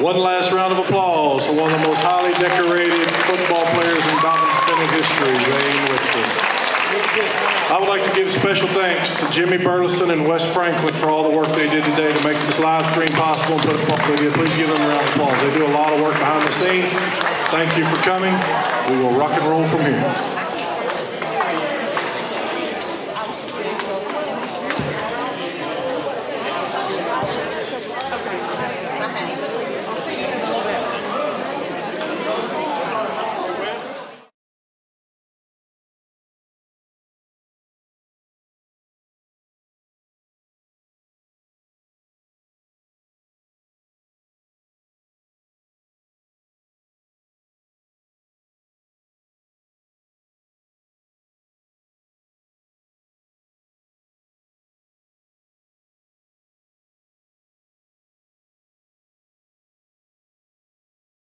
One last round of applause for one of the most highly decorated football players in Dobyns-Bennett history, Zane Whitson. I would like to give special thanks to Jimmy Burleson and Wes Franklin for all the work they did today to make this live stream possible and put it up. Please give them a round of applause. They do a lot of work behind the scenes. Thank you for coming. We will rock and roll from here.